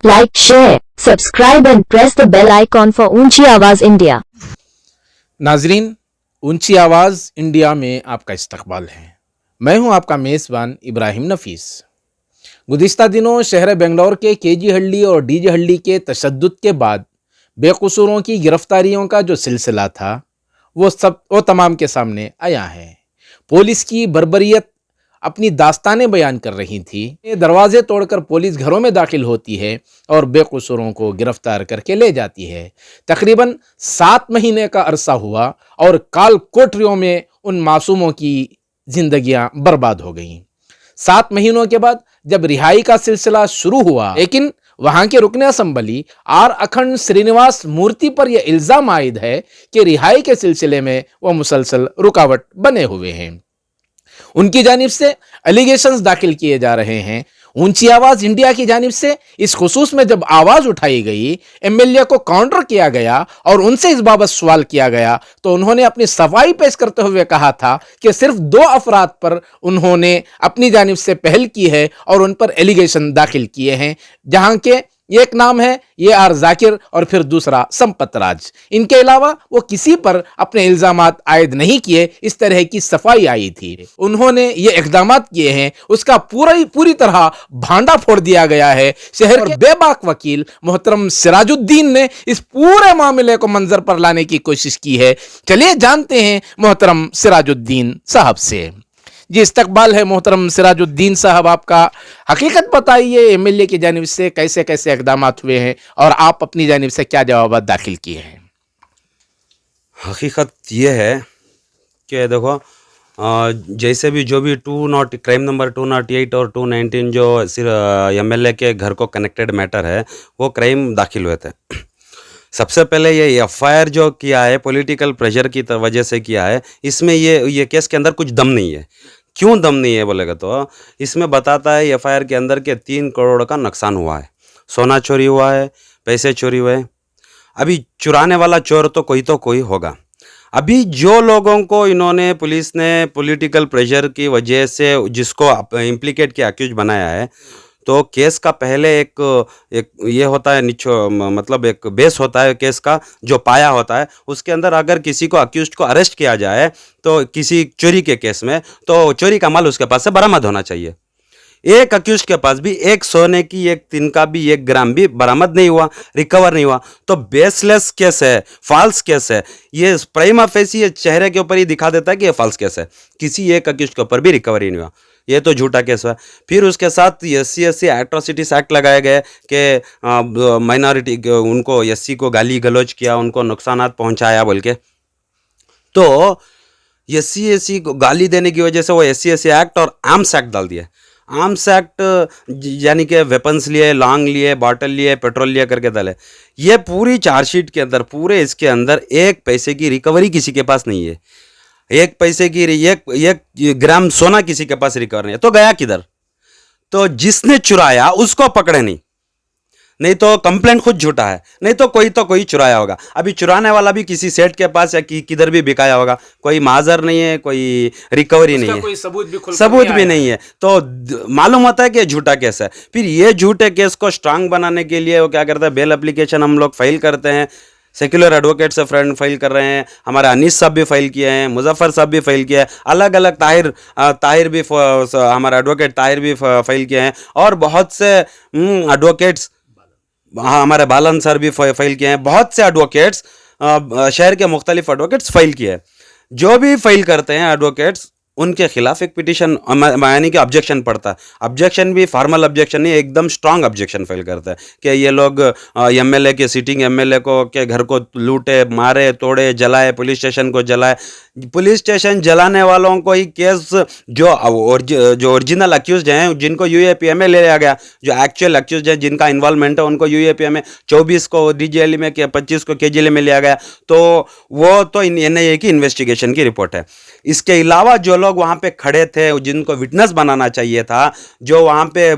Like, share, subscribe and press the bell icon for ऊंची आवाज India. नाजरीन, ऊंची आवाज़ इंडिया में आपका इस्तकबाल है। मैं हूं आपका मेज़बान इब्राहिम नफीस। गुज़िश्ता दिनों शहर बेंगलोर के केजी हल्डी और डीजे हल्डी के तशद्दुद के बाद बेकसूरों की गिरफ्तारियों का जो सिलसिला था वो तमाम के सामने आया है। पुलिस की बर्बरियत अपनी दास्तानें बयान कर रही थी। दरवाजे तोड़कर पुलिस घरों में दाखिल होती है और बेकसूरों को गिरफ्तार करके ले जाती है। तकरीबन 7 महीने का अरसा हुआ और काल कोठरियों में उन मासूमों की जिंदगियां बर्बाद हो गईं। 7 महीनों के बाद जब रिहाई का सिलसिला शुरू हुआ, लेकिन वहां के रुकने असम्बली आर अखंड श्रीनिवास मूर्ति पर यह इल्जाम आयद है कि रिहाई के सिलसिले में वह मुसलसल रुकावट बने हुए हैं। उनकी जानिब से एलिगेशंस दाखिल किए जा रहे हैं। ऊंची आवाज इंडिया की जानिब से इस खुसूस में जब आवाज उठाई गई, एमएलए को काउंटर किया गया और उनसे इस बाबत सवाल किया गया, तो उन्होंने अपनी सफाई पेश करते हुए कहा था कि सिर्फ 2 अफराद पर उन्होंने अपनी जानिब से पहल की है और उन पर एलिगेशन दाखिल किए हैं, जहां के एक नाम है AR जाकिर और फिर दूसरा संपत राज। इनके अलावा वो किसी पर अपने इल्जामात आयद नहीं किए। इस तरह की सफाई आई थी। उन्होंने ये इकदामात किए हैं, उसका पूरी तरह भांडा फोड़ दिया गया है। शहर के बेबाक वकील मोहतरम सिराजुद्दीन ने इस पूरे मामले को मंजर पर लाने की कोशिश की है। चलिए जानते हैं मोहतरम सिराजुद्दीन साहब से। जी, इस्तकबाल है मोहतरम सिराजुद्दीन साहब आपका। हकीकत बताइए, एमएलए की जानिब से कैसे कैसे इक़दामात हुए हैं और आप अपनी जानिब से क्या जवाब दाखिल किए हैं? हकीकत ये है कि देखो, जैसे भी जो भी क्राइम नंबर 208 और 219 जो एमएलए के घर को कनेक्टेड मैटर है, वो क्राइम दाखिल हुए थे। सबसे पहले ये एफआईआर जो किया है पॉलिटिकल प्रेशर की वजह से किया है। इसमें ये केस के अंदर कुछ दम नहीं है। क्यों दम नहीं है बोलेगा तो इसमें बताता है एफआईआर के अंदर के 3 करोड़ का नुकसान हुआ है, सोना चोरी हुआ है, पैसे चोरी हुए। अभी चुराने वाला चोर तो कोई होगा। अभी जो लोगों को इन्होंने पुलिस ने पॉलिटिकल प्रेशर की वजह से जिसको इम्प्लीकेट किया, अक्यूज बनाया है, तो केस का पहले एक ये होता है मतलब एक बेस होता है केस का, जो पाया होता है। उसके अंदर अगर किसी को अक्यूज्ड को अरेस्ट किया जाए तो किसी चोरी के केस में, तो चोरी का माल उसके पास से बरामद होना चाहिए। एक अक्यूज के पास भी एक सोने की, एक तिनका भी, 1 ग्राम भी बरामद नहीं हुआ, रिकवर नहीं हुआ, तो बेसलेस केस है, फॉल्स केस है। ये प्राइमा फेसी ये चेहरे के ऊपर ही दिखा देता है कि ये फॉल्स केस है। किसी एक अक्यूज के ऊपर भी रिकवरी नहीं हुआ, ये तो झूठा केस हुआ। फिर उसके साथ SC एट्रोसिटीज एक्ट लगाए गए कि माइनॉरिटी उनको SC को गाली गलौज किया, उनको नुकसानात पहुंचाया बोल के। तो SC को गाली देने की वजह से वो SC एक्ट और आर्म्स एक्ट डाल दिया। आर्म्स एक्ट यानी कि वेपन्स लिए, लॉन्ग लिए, बॉटल लिए, पेट्रोल लिए करके डाले। ये पूरी चार्जशीट के अंदर, पूरे इसके अंदर 1 पैसे की रिकवरी किसी के पास नहीं है। 1 पैसे की 1 ग्राम सोना किसी के पास रिकवर नहीं है, तो गया किधर? तो जिसने चुराया उसको पकड़े नहीं तो कंप्लेंट खुद झूठा है, नहीं तो कोई चुराया होगा। अभी चुराने वाला भी किसी सेठ के पास या किधर भी बिकाया होगा, कोई माजर नहीं है, कोई रिकवरी नहीं है, कोई सबूत भी नहीं है, तो मालूम होता है कि झूठा केस है। फिर ये झूठे केस को स्ट्रांग बनाने के लिए वो क्या करता है, बेल एप्लीकेशन हम लोग फाइल करते हैं। सेक्युलर एडवोकेट से फ्रेंड फाइल कर रहे हैं, हमारे अनीस साहब भी फाइल किए हैं, मुजफ्फर साहब भी फाइल किया है, अलग अलग ताहिर भी, हमारा एडवोकेट ताहिर भी फाइल किए हैं, और बहुत से एडवोकेट्स, हाँ हमारे बालन सर भी फाइल किए हैं। बहुत से एडवोकेट्स, शहर के मुख्तलिफ एडवोकेट्स फाइल किए हैं। जो भी फाइल करते हैं एडवोकेट्स, उनके खिलाफ एक पिटीशन यानी कि ऑब्जेक्शन पड़ता है। ऑब्जेक्शन भी फॉर्मल ऑब्जेक्शन नहीं, एकदम स्ट्रांग ऑब्जेक्शन फाइल करता है कि ये लोग एमएलए के, सिटिंग एमएलए को के घर को लूटे, मारे, तोड़े, जलाए, पुलिस स्टेशन को जलाए। पुलिस स्टेशन जलाने वालों को ही केस, जो ओरिजिनल अक्यूज्ड हैं, जिनको यूएपीए ले लिया गया, जो एक्चुअल अक्यूज्ड हैं, जिनका इन्वॉल्वमेंट है, उनको यूएपीए में 24 को डीजीएल में, 25 को केजीएल में लिया गया। तो वो तो एनआईए की इन्वेस्टिगेशन की रिपोर्ट है। इसके अलावा जो लोग वहाँ पे खड़े थे, जिनको विटनेस बनाना चाहिए था, जो वहाँ पे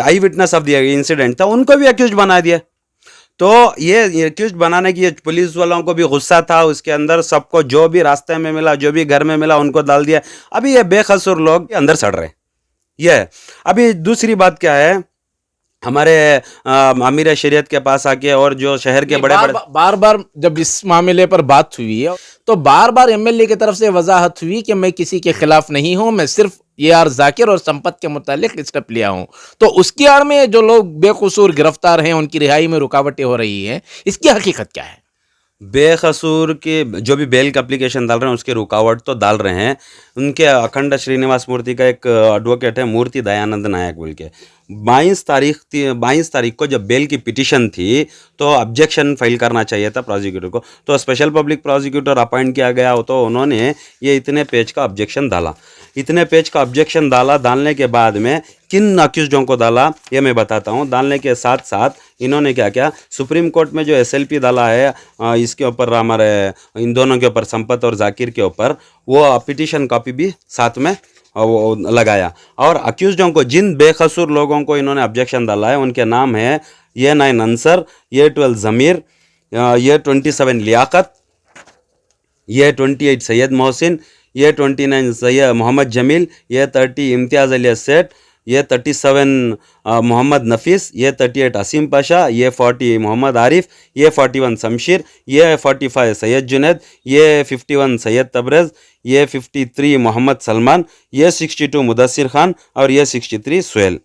आई विटनेस ऑफ द इंसिडेंट था, उनको भी अक्यूज्ड बना दिया। तो ये अक्यूज्ड बनाने की पुलिस वालों को भी गुस्सा था उसके अंदर। सबको जो भी रास्ते में मिला, जो भी घर में मिला, उनको डाल दिया। अभी ये बेकसूर लोग अंदर सड़ रहे। ये अभी दूसरी बात क्या है हमारे अमीर शरीयत के पास आके और जो शहर के बड़े बड़े बार बार जब इस मामले पर बात हुई है तो बार बार एमएलए की तरफ से वजाहत हुई कि मैं किसी के खिलाफ नहीं हूं, मैं सिर्फ AR जाकिर और संपत के मुतालिक स्टेप लिया हूं। तो उसकी आड़ में जो लोग बेकसूर गिरफ्तार हैं, उनकी रिहाई में रुकावटें हो रही हैं, इसकी हकीकत क्या है? बेकसूर के जो भी बेल का एप्लीकेशन डाल रहे हैं उसके रुकावट तो डाल रहे हैं। उनके अखंड श्रीनिवास मूर्ति का एक एडवोकेट है मूर्ति दयानंद नायक बोल के, 22 तारीख को जब बेल की पिटीशन थी तो ऑब्जेक्शन फाइल करना चाहिए था प्रोसिक्यूटर को, तो स्पेशल पब्लिक प्रोसिक्यूटर अपॉइंट किया गया तो उन्होंने ये इतने पेज का ऑब्जेक्शन डाला। इतने पेज का ऑब्जेक्शन डालने के बाद में किन अक्यूज़ों को डाला ये मैं बताता हूँ। डालने के साथ साथ इन्होंने क्या किया, सुप्रीम कोर्ट में जो SLP डाला है इसके ऊपर हमारे इन दोनों के ऊपर संपत और जाकिर के ऊपर, वो पिटीशन कॉपी भी साथ में वो लगाया। और अक्यूज़ों को, जिन बेकसूर लोगों को इन्होंने ऑब्जेक्शन डाला है उनके नाम है A9 अंसर, A12 ज़मीर, A27 Liaquat, A28 Syed Mohsin, A29 Syed Mohammad Jameel, A30 इम्तियाज़ अली सेठ, A37 मोहम्मद नफीस, A38 असीम पाशा, A40 मोहम्मद आरिफ, A41 शमशीर, A45 Syed Junaid, A51 Syed Tabrez, A53 Mohammad Salman, A62 Mudassir Khan और A63 सुहेल।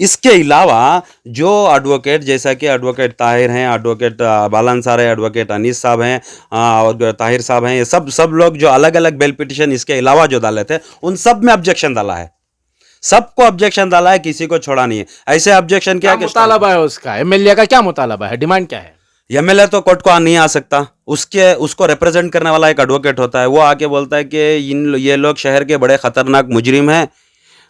इसके अलावा जो एडवोकेट, जैसा कि एडवोकेट ताहिर हैं, एडवोकेट बालन साहब हैं, एडवोकेट अनीस साहब हैं और ताहिर साहब हैं, ये सब लोग जो अलग अलग बेल पिटिशन इसके अलावा जो डाले थे उन सब में ऑब्जेक्शन डाला है। सबको ऑब्जेक्शन डाला है, किसी को छोड़ा नहीं है। ऐसे ऑब्जेक्शन क्या मुतालबा है उसका? एमएलए का क्या मुतालबा है, डिमांड क्या है? एमएलए तो कोर्ट को नहीं आ सकता, उसको रिप्रेजेंट करने वाला एक एडवोकेट होता है, वो आके बोलता है कि ये लोग शहर के बड़े खतरनाक मुजरिम हैं,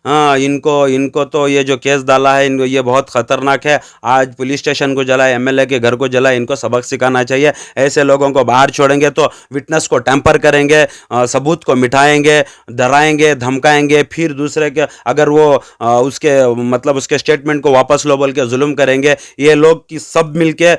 हाँ इनको तो ये जो केस डाला है इनको ये बहुत ख़तरनाक है, आज पुलिस स्टेशन को जलाए, एमएलए के घर को जलाए, इनको सबक सिखाना चाहिए। ऐसे लोगों को बाहर छोड़ेंगे तो विटनेस को टैंपर करेंगे, सबूत को मिटाएंगे, डराएंगे, धमकाएंगे, फिर दूसरे के अगर वो उसके स्टेटमेंट को वापस लो बोल के जुल्म करेंगे। ये लोग की सब मिलके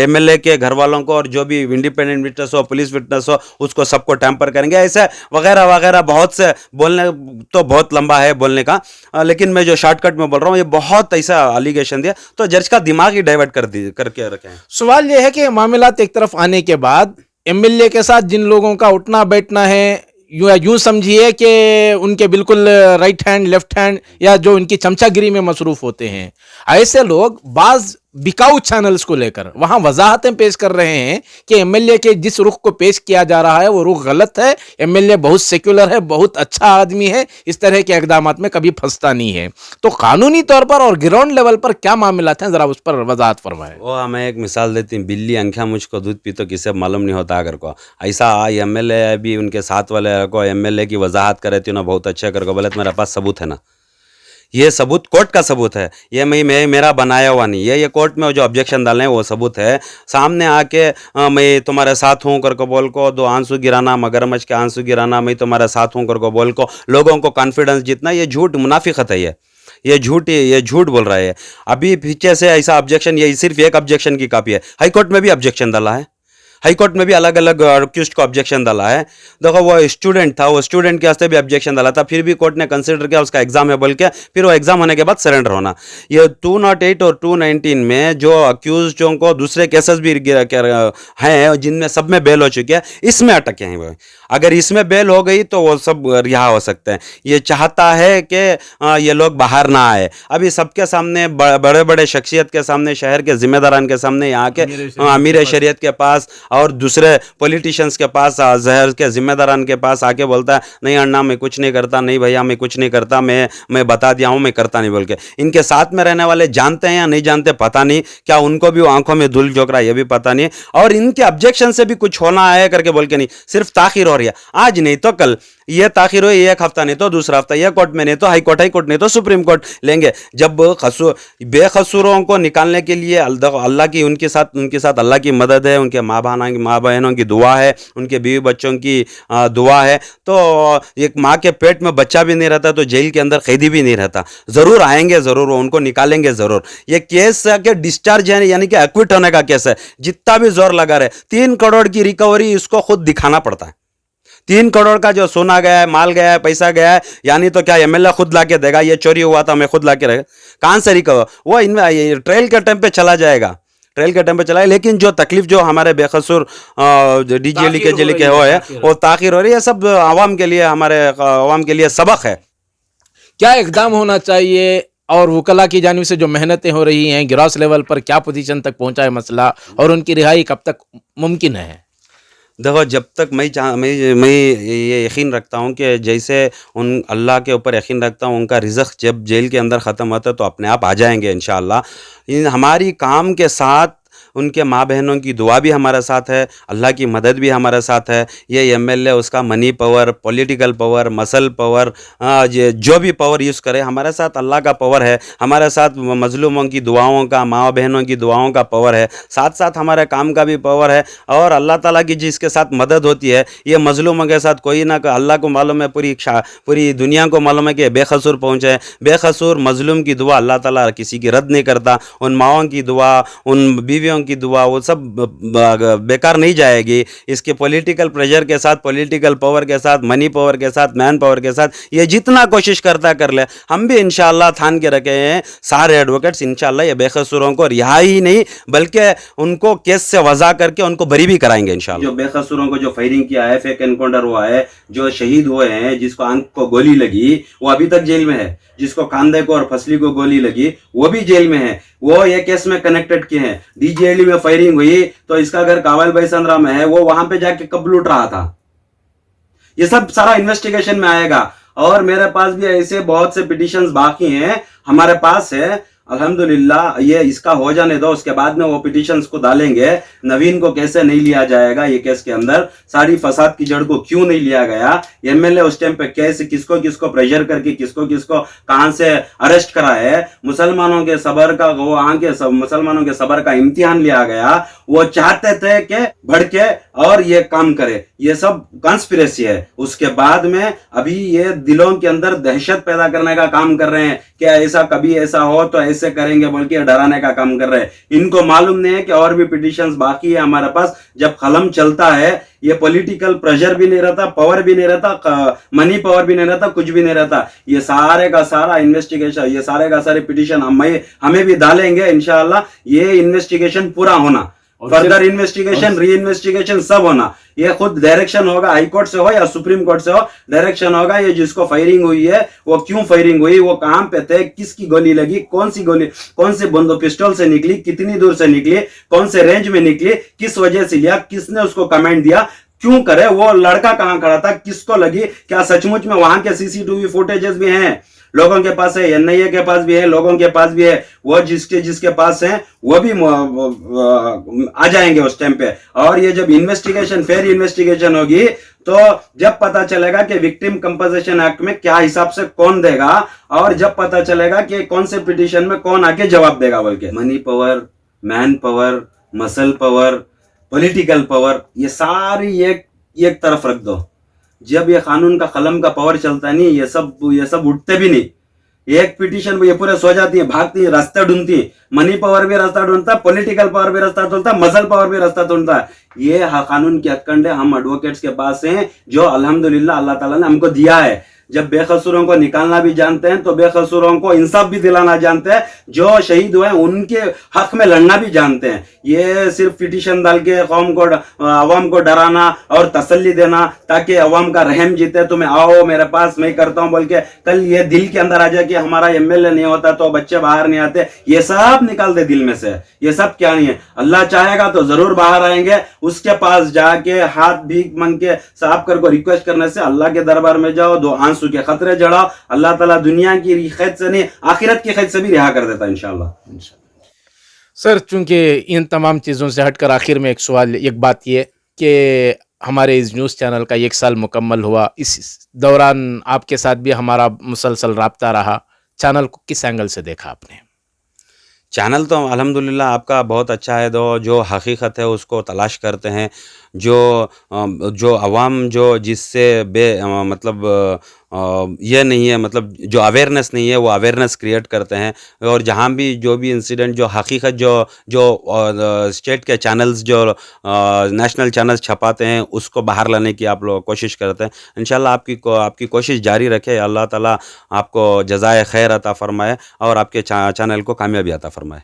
एमएलए के घर वालों को और जो भी इंडिपेंडेंट विटनेस हो, पुलिस विटनेस हो, उसको सबको टैंपर करेंगे, ऐसे वगैरह वगैरह। बहुत से बोलने तो बहुत लंबा है बोलने का, लेकिन मैं जो शॉर्टकट में बोल रहा हूं, ये बहुत ऐसा एलिगेशन दिया तो जज का दिमाग ही डाइवर्ट करके रखे हैं। सवाल ये है कि मामलात एक तरफ आने के बाद एमएलए के साथ जिन लोगों का उठना बैठना है, यूं समझिए कि उनके बिल्कुल राइट हैंड लेफ्ट हैंड या जो उनकी चमचागिरी में मसरूफ होते हैं, ऐसे लोग बाज बिकाऊ चैनल्स को लेकर वहां वजाहतें पेश कर रहे हैं कि एमएलए के जिस रुख को पेश किया जा रहा है वो रुख गलत है, एमएलए बहुत सेक्युलर है, बहुत अच्छा आदमी है, इस तरह के इकदामात में कभी फंसता नहीं है। तो कानूनी तौर पर और ग्राउंड लेवल पर क्या मामलात हैं, जरा उस पर वजाहत फरमाएं। वो हमें एक मिसाल देती हूँ, बिल्ली अंख्या मुझको दूध पी तो किसे मालूम नहीं होता अगर को, ऐसा एमएलए भी उनके साथ वाले को एमएलए की वजाहत करे थी ना, बहुत अच्छे कर को बोले मेरे पास सबूत है ना, ये सबूत कोर्ट का सबूत है, ये मैं मेरा बनाया हुआ नहीं, ये कोर्ट में जो ऑब्जेक्शन डाले हैं वो सबूत है। सामने आके मैं तुम्हारे साथ हूँ करको बोल को, दो आंसू गिराना, मगरमच्छ के आंसू गिराना, मैं तुम्हारे साथ हूँ करको बोल को, लोगों को कॉन्फिडेंस जितना, ये झूठ मुनाफिकत है, ये झूठ बोल रहा है। अभी पीछे से ऐसा ऑब्जेक्शन, ये सिर्फ एक ऑब्जेक्शन की कॉपी है, हाई कोर्ट में भी ऑब्जेक्शन डाला है, हाई कोर्ट में भी अलग अलग अक्यूज्ड को ऑब्जेक्शन डाला है। देखो वो स्टूडेंट था, वो स्टूडेंट के वास्ते भी ऑब्जेक्शन डाला था, फिर भी कोर्ट ने कंसिडर किया उसका एग्जाम है बोल के, फिर वो एग्जाम होने के बाद सरेंडर होना। ये 208 और 219 में जो अक्यूज्डों को दूसरे केसेस भी हैं जिनमें सब में बेल हो चुकी है, इसमें अटके हैं वो। अगर इसमें बेल हो गई तो वो सब रिहा हो सकते हैं। ये चाहता है कि ये लोग बाहर ना आए। अभी सबके सामने, बड़े बड़े शख्सियत के सामने, शहर के जिम्मेदारान के सामने, यहाँ के अमीर शरीयत के पास और दूसरे पॉलिटिशियंस के पास, जहर के जिम्मेदारान के पास आके बोलता है नहीं अन्ना मैं कुछ नहीं करता, नहीं भैया मैं कुछ नहीं करता, मैं बता दिया हूँ मैं करता नहीं बोल के। इनके साथ में रहने वाले जानते हैं या नहीं जानते पता नहीं, क्या उनको भी आंखों में धूल झोंक रहा है ये भी पता नहीं, और इनके ऑब्जेक्शन से भी कुछ होना है करके बोल के नहीं, सिर्फ ताखिर हो रही है, आज नहीं तो कल, ये ताखिर हुई एक हफ्ता नहीं तो दूसरा हफ्ता, ये कोर्ट में नहीं तो हाई कोर्ट नहीं तो सुप्रीम कोर्ट लेंगे। जब बेकसूरों को निकालने के लिए अल्लाह की उनके साथ अल्लाह की मदद है, उनके माँ बहनों की दुआ है, उनके बीवी बच्चों की दुआ है। तो एक माँ के पेट में बच्चा भी नहीं रहता तो जेल के अंदर कैदी भी नहीं रहता, ज़रूर आएंगे, ज़रूर उनको निकालेंगे ज़रूर। ये केस के डिस्चार्ज है यानी कि एक्विट होने का केस है, जितना भी जोर लगा रहे 3 करोड़ की रिकवरी इसको खुद दिखाना पड़ता है। 3 करोड़ का जो सोना गया है, माल गया है, पैसा गया है, यानी तो क्या एमएलए खुद ला के देगा? ये चोरी हुआ था मैं खुद ला के रख, कहाँ से रिकवर? वो ट्रायल के टाइम पे चला जाएगा, ट्रायल के टाइम पे चला है। लेकिन जो तकलीफ जो हमारे बेकसूर डीजेली के जेली के है वो ताखिर हो रही है, सब आवाम के लिए, हमारे आवाम के लिए सबक है। क्या इकदाम होना चाहिए और वकला की जानिब से जो मेहनतें हो रही हैं ग्रॉस लेवल पर, क्या पोजीशन तक पहुंचा है मसला और उनकी रिहाई कब तक मुमकिन है? देखो, जब तक मैं ये यकीन रखता हूँ कि जैसे उन अल्लाह के ऊपर यकीन रखता हूँ, उनका रिज़्क़ जब जेल के अंदर ख़त्म होता है तो अपने आप आ जाएंगे इंशाअल्लाह। हमारी काम के साथ उनके माँ बहनों की दुआ भी हमारे साथ है, अल्लाह की मदद भी हमारे साथ है। ये एमएलए उसका money power, political power, muscle power, जो भी पावर यूज़ करे, हमारे साथ अल्लाह का पावर है, हमारे साथ मजलूमों की दुआओं का, माँ बहनों की दुआओं का पावर है, साथ साथ हमारे काम का भी पावर है। और अल्लाह ताला की जिसके साथ मदद होती है, ये मजलूमों के साथ कोई ना, अल्लाह को मालूम है, पूरी दुनिया को मालूम है कि बेकसूर पहुँचे। बेकसूर मजलूम की दुआ अल्लाह ताला किसी की रद्द नहीं करता। उन माओं की दुआ, उन बीवियों की दुआ, वो सब बेकार नहीं जाएगी। इसके पॉलिटिकल प्रेशर के साथ, पॉलिटिकल पावर के साथ, मनी पावर के साथ, मैन पावर के साथ, ये जितना कोशिश करता कर ले, हम भी इंशाअल्लाह ठान के रखे हैं सारे एडवोकेट्स, इंशाअल्लाह ये बेकसूरों को रिहाई ही नहीं बल्कि उनको केस से वजह करके उनको बरी भी कराएंगे इंशाअल्लाह। जो बेकसूरों को जो फायरिंग किया है, फेक एनकाउंटर हुआ है, जो शहीद हुए हैं, जिसको आंख को गोली लगी वो अभी तक जेल में है, जिसको कांधे को और फसली को गोली लगी वो भी जेल में है, वो ये केस में कनेक्टेड किए हैं। डीजेएलई में फायरिंग हुई तो इसका घर कावल भाई संद्रा में है, वो वहां पे जाके कब लूट रहा था, ये सब सारा इन्वेस्टिगेशन में आएगा। और मेरे पास भी ऐसे बहुत से पिटिशंस बाकी हैं, हमारे पास है अल्हम्दुलिल्लाह। ये इसका हो जाने दो, उसके बाद में वो पिटिशंस को डालेंगे। नवीन को कैसे नहीं लिया जाएगा ये केस के अंदर, सारी फसाद की जड़ को क्यों नहीं लिया गया, एमएलए उस टाइम पे कैसे किसको किसको प्रेशर करके किसको किसको कहां से अरेस्ट करा है, मुसलमानों के सबर का, वो आगे मुसलमानों के सबर का इम्तिहान लिया गया। वो चाहते थे कि भड़के और ये काम करे, ये सब कॉन्स्पिरेसी है। उसके बाद में अभी ये दिलों के अंदर दहशत पैदा करने का काम कर रहे हैं कि ऐसा कभी ऐसा हो तो ऐसे करेंगे बोल के डराने का काम कर रहे हैं। इनको मालूम नहीं है कि और भी पिटिशंस बाकी है हमारे पास। जब कलम चलता है, ये पॉलिटिकल प्रेशर भी नहीं रहता, पावर भी नहीं रहता, मनी पावर भी नहीं रहता, कुछ भी नहीं रहता। ये सारे का सारा इन्वेस्टिगेशन, ये सारे का सारे पिटिशन हमें भी डालेंगे इंशाअल्लाह। ये इन्वेस्टिगेशन पूरा होना, फर्दर इन्वेस्टिगेशन, री इन्वेस्टिगेशन सब होना। ये खुद डायरेक्शन होगा, हाई कोर्ट से हो या सुप्रीम कोर्ट से हो, डायरेक्शन होगा। ये जिसको फायरिंग हुई है वो क्यों फायरिंग हुई, वो कहां पे थे, किसकी गोली लगी, कौन सी गोली, कौन से बंदो पिस्टल से निकली, कितनी दूर से निकली, कौन से रेंज में निकली, किस वजह से लिया, किसने उसको कमेंट दिया, क्यों करे, वो लड़का कहां खड़ा था, किसको लगी, क्या सचमुच में वहां के सीसीटीवी फुटेजेस भी हैं, लोगों के पास है, एनआईए के पास भी है, लोगों के पास भी है। वो जिसके पास है वो भी आ जाएंगे उस टाइम पे। और ये जब इन्वेस्टिगेशन, फेयर इन्वेस्टिगेशन होगी तो जब पता चलेगा कि विक्टिम कंपनसेशन एक्ट में क्या हिसाब से कौन देगा, और जब पता चलेगा कि कौन से पिटीशन में कौन आके जवाब देगा बोल के। Money power, man power, muscle power, political power, ये सारी एक तरफ रख दो। जब ये कानून का कलम का पावर चलता नहीं, ये सब उठते भी नहीं। एक पिटीशन ये पूरे सो जाती है, भागती है, रास्ता ढूंढती है। मनी पावर भी रास्ता ढूंढता, पॉलिटिकल पावर भी रास्ता ढूंढता, मसल पावर भी रास्ता ढूंढता। ये कानून के हथकंडे हम एडवोकेट्स के पास हैं, जो अल्हम्दुलिल्लाह अल्लाह ताला ने हमको दिया है। जब बेकसूरों को निकालना भी जानते हैं तो बेकसूरों को इंसाफ भी दिलाना जानते हैं, जो शहीद हुए उनके हक में लड़ना भी जानते हैं। ये सिर्फ पिटीशन डाल के कौम को, अवाम को डराना और तसल्ली देना ताकि अवाम का रहम जीते, तुम्हें आओ मेरे पास मैं करता हूं बोल के, कल ये दिल के अंदर आ जाए कि हमारा एमएलए नहीं होता तो बच्चे बाहर नहीं आते, ये सब निकाल दे दिल में से। ये सब क्या नहीं है, अल्लाह चाहेगा तो जरूर बाहर आएंगे। उसके पास जाके हाथ भीख मांग के साहब कर को रिक्वेस्ट करने से अल्लाह के दरबार में जाओ, दो आंसू के खतरे जड़ाओ, अल्लाह ताला दुनिया की खैद से नहीं आखिरत की खैद से भी रिहा कर देता इंशाअल्लाह। सर, चूंकि इन तमाम चीज़ों से हटकर आखिर में एक सवाल, एक बात ये कि हमारे इस न्यूज़ चैनल का 1 साल मुकम्मल हुआ, इस दौरान आपके साथ भी हमारा मुसलसल राब्ता रहा, चैनल को किस एंगल से देखा आपने? चैनल तो अल्हम्दुलिल्लाह आपका बहुत अच्छा है। दो जो हकीकत है उसको तलाश करते हैं, जो अवाम जो जिससे मतलब ये नहीं है, मतलब जो अवेयरनेस नहीं है वो अवेयरनेस क्रिएट करते हैं। और जहाँ भी जो भी इंसिडेंट जो हकीकत जो जो स्टेट के चैनल्स जो नेशनल चैनल्स छपाते हैं उसको बाहर लाने की आप लोग कोशिश करते हैं। इंशाल्लाह आपकी कोशिश जारी रखे, अल्लाह ताला आपको जज़ाए खैर अता फरमाए और आपके चैनल को कामयाबी अता फरमाए।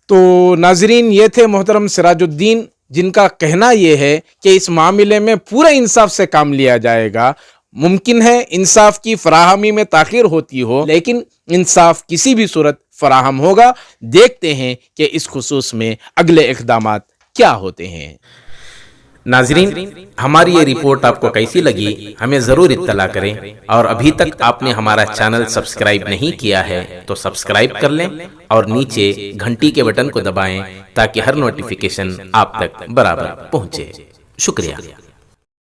तो नाजरीन, ये थे मोहतरम सिराजुद्दीन, जिनका कहना यह है कि इस मामले में पूरे इंसाफ से काम लिया जाएगा। मुमकिन है इंसाफ की फराहमी में ताखीर होती हो, लेकिन इंसाफ किसी भी सूरत फराहम होगा। देखते हैं कि इस खुसूस में अगले इक़दामात क्या होते हैं। नाजरीन, हमारी ये रिपोर्ट आपको कैसी लगी हमें ज़रूर इत्तला करें, और अभी तक आपने हमारा चैनल सब्सक्राइब नहीं किया है तो सब्सक्राइब कर लें और नीचे घंटी के बटन को दबाएं ताकि हर नोटिफिकेशन आप तक बराबर पहुंचे। शुक्रिया।